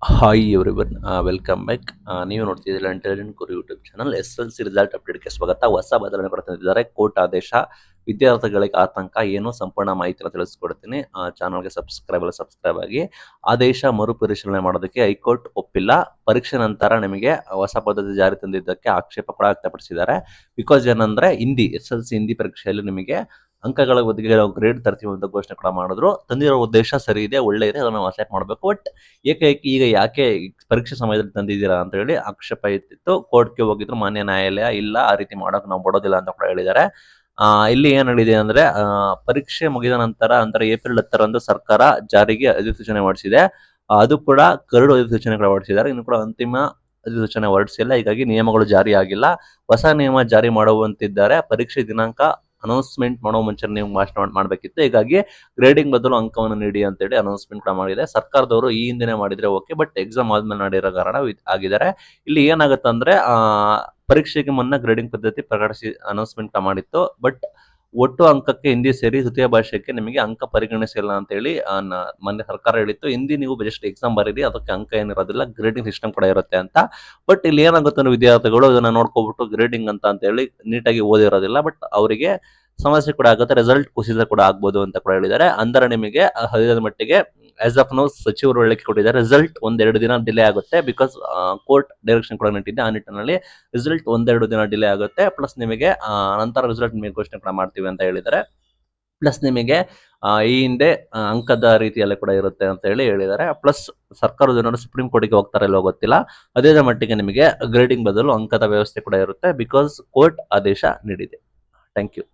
Hi everyone welcome back. ನೀವು ನೋಡ್ತಿದ್ದೀರಾ intelligent ಗುರು YouTube channel. SLC result ಅಪ್ಡೇಟ್ಗೆ ಸ್ವಾಗತ. ಹೊಸ ಬದಲಾವಣೆ ಕೊಡ್ತಿದ್ದಾರೆ ಕೋರ್ಟ್ ಆದೇಶ, ವಿದ್ಯಾರ್ಥಿಗಳಿಗೆ ಆತಂಕ, ಏನು ಸಂಪೂರ್ಣ ಮಾಹಿತಿನ ತಿಳಿಸ್ಕೊಡ್ತೀನಿ. ಚಾನಲ್ಗೆ ಸಬ್ಸ್ಕ್ರೈಬ್ ಆಗಿ. ಆದೇಶ ಮರುಪರಿಶೀಲನೆ ಮಾಡೋದಕ್ಕೆ ಹೈಕೋರ್ಟ್ ಒಪ್ಪಿಲ್ಲ. ಪರೀಕ್ಷೆ ನಂತರ ನಿಮಗೆ ಹೊಸ ಪದ್ಧತಿ ಜಾರಿ ತಂದಿದ್ದಕ್ಕೆ ಆಕ್ಷೇಪ ಕೂಡ ವ್ಯಕ್ತಪಡಿಸಿದ್ದಾರೆ. ಬಿಕಾಸ್ ಏನಂದ್ರೆ SLC ಹಿಂದಿ ಪರೀಕ್ಷೆಯಲ್ಲಿ ನಿಮಗೆ ಅಂಕಗಳ ಬದಲಿಗೆ ನಾವು ಗ್ರೇಡ್ ತರ್ತೀವಿ ಅಂತ ಘೋಷಣೆ ಕೂಡ ಮಾಡಿದ್ರು. ತಂದಿರೋ ಉದ್ದೇಶ ಸರಿ ಇದೆ, ಒಳ್ಳೆ ಇದೆ, ಅದನ್ನು ಅಕ್ಸೆಪ್ಟ್ ಮಾಡಬೇಕು. ಬಟ್ ಏಕೈಕ ಈಗ ಯಾಕೆ ಪರೀಕ್ಷೆ ಸಮಯದಲ್ಲಿ ತಂದಿದ್ದೀರಾ ಅಂತ ಹೇಳಿ ಆಕ್ಷೇಪ ಇತ್ತಿತ್ತು. ಕೋರ್ಟ್‌ಗೆ ಹೋಗಿದ್ರು, ಮಾನ್ಯ ನ್ಯಾಯಾಲಯ ಇಲ್ಲ, ಆ ರೀತಿ ಮಾಡೋಕೆ ನಾವು ಬಿಡೋದಿಲ್ಲ ಅಂತ ಕೂಡ ಹೇಳಿದ್ದಾರೆ. ಇಲ್ಲಿ ಏನ್ ಹೇಳಿದೆ ಅಂದ್ರೆ ಪರೀಕ್ಷೆ ಮುಗಿದ ನಂತರ ಅಂದ್ರೆ ಏಪ್ರಿಲ್ 10ರಂದು ಸರ್ಕಾರ ಜಾರಿಗೆ ಅಧಿಸೂಚನೆ ಹೊರಡಿಸಿದೆ. ಅದು ಕೂಡ ಕರಡು ಅಧಿಸೂಚನೆ ಕೂಡ ಹೊರಡಿಸಿದ್ದಾರೆ. ಇನ್ನು ಕೂಡ ಅಂತಿಮ ಅಧಿಸೂಚನೆ ಹೊರಡಿಸಿಲ್ಲ. ಹೀಗಾಗಿ ನಿಯಮಗಳು ಜಾರಿ ಆಗಿಲ್ಲ. ಹೊಸ ನಿಯಮ ಜಾರಿ ಮಾಡುವಂತಿದ್ದಾರೆ. ಪರೀಕ್ಷೆ ದಿನಾಂಕ ಅನೌನ್ಸ್ಮೆಂಟ್ ಮಾಡೋ ಮುಂಚೆ ನೀವು ಭಾಷಣ ಮಾಡಬೇಕಿತ್ತು. ಹೀಗಾಗಿ ಗ್ರೇಡಿಂಗ್ ಬದಲು ಅಂಕವನ್ನು ನೀಡಿ ಅಂತೇಳಿ ಅನೌನ್ಸ್ಮೆಂಟ್ ಕೂಡ ಮಾಡಿದೆ. ಸರ್ಕಾರದವರು ಈ ಹಿಂದೆನೆ ಮಾಡಿದ್ರೆ ಓಕೆ, ಬಟ್ ಎಕ್ಸಾಮ್ ಆದ್ಮೇಲೆ ಮಾಡಿರೋ ಕಾರಣ ಆಗಿದ್ದಾರೆ. ಇಲ್ಲಿ ಏನಾಗುತ್ತಂದ್ರೆ ಪರೀಕ್ಷೆಗೆ ಮುನ್ನ ಗ್ರೇಡಿಂಗ್ ಪದ್ಧತಿ ಪ್ರಕಟಿಸಿ ಅನೌನ್ಸ್ಮೆಂಟ್ ಮಾಡಿತ್ತು. ಬಟ್ ಒಟ್ಟು ಅಂಕಕ್ಕೆ ಹಿಂದಿ ಸೇರಿ ತೃತೀಯ ಭಾಷೆಗೆ ನಿಮಗೆ ಅಂಕ ಪರಿಗಣಿಸಿಲ್ಲ ಅಂತ ಹೇಳಿ ಮೊನ್ನೆ ಸರ್ಕಾರ ಹೇಳಿತ್ತು. ಹಿಂದಿ ನೀವು ಜಸ್ಟ್ ಎಕ್ಸಾಮ್ ಬರೀರಿ, ಅದಕ್ಕೆ ಅಂಕ ಏನಿರೋದಿಲ್ಲ, ಗ್ರೇಡಿಂಗ್ ಸಿಸ್ಟಮ್ ಕೂಡ ಇರುತ್ತೆ ಅಂತ. ಬಟ್ ಇಲ್ಲಿ ಏನಾಗುತ್ತೆ ಅಂದ್ರೆ ವಿದ್ಯಾರ್ಥಿಗಳು ಇದನ್ನ ನೋಡ್ಕೊಬಿಟ್ಟು ಗ್ರೇಡಿಂಗ್ ಅಂತ ಹೇಳಿ ನೀಟಾಗಿ ಓದಿರೋದಿಲ್ಲ. ಬಟ್ ಅವರಿಗೆ ಸಮಸ್ಯೆ ಕೂಡ ಆಗುತ್ತೆ, ರಿಸಲ್ಟ್ ಕುಸಿತ ಕೂಡ ಆಗ್ಬೋದು ಅಂತ ಕೂಡ ಹೇಳಿದ್ದಾರೆ. ಅಂದರೆ ನಿಮಗೆ ಹರಿದ ಮಟ್ಟಿಗೆ ಆಸ್ ಆಫ್ ನೌ ಸಚಿವರು ಹೇಳಿಕೆ ಕೊಟ್ಟಿದ್ದಾರೆ, ರಿಸಲ್ಟ್ ಒಂದೆರಡು ದಿನ ಡಿಲೇ ಆಗುತ್ತೆ. ಬಿಕಾಸ್ ಕೋರ್ಟ್ ಡೈರೆಕ್ಷನ್ ಕೂಡ ನೀಡಿದೆ. ಆ ನಿಟ್ಟಿನಲ್ಲಿ ರಿಸಲ್ಟ್ ಒಂದೆರಡು ದಿನ ಡಿಲೇ ಆಗುತ್ತೆ. ಪ್ಲಸ್ ನಿಮಗೆ ನಂತರ ರಿಸಲ್ಟ್ ನಿಮಗೆ ಘೋಷಣೆ ಕೂಡ ಮಾಡ್ತೀವಿ ಅಂತ ಹೇಳಿದ್ದಾರೆ. ಪ್ಲಸ್ ನಿಮಗೆ ಈ ಹಿಂದೆ ಅಂಕದ ರೀತಿಯಲ್ಲಿ ಕೂಡ ಇರುತ್ತೆ ಅಂತ ಹೇಳಿದ್ದಾರೆ. ಪ್ಲಸ್ ಸರ್ಕಾರದ ಜನರು ಸುಪ್ರೀಂ ಕೋರ್ಟ್ಗೆ ಹೋಗ್ತಾರೆ ಇಲ್ಲೋ ಗೊತ್ತಿಲ್ಲ. ಅದೇ ಮಟ್ಟಿಗೆ ನಿಮಗೆ ಗ್ರೇಡಿಂಗ್ ಬದಲು ಅಂಕದ ವ್ಯವಸ್ಥೆ ಕೂಡ ಇರುತ್ತೆ. ಬಿಕಾಸ್ ಕೋರ್ಟ್ ಆದೇಶ ನೀಡಿದೆ. Thank you.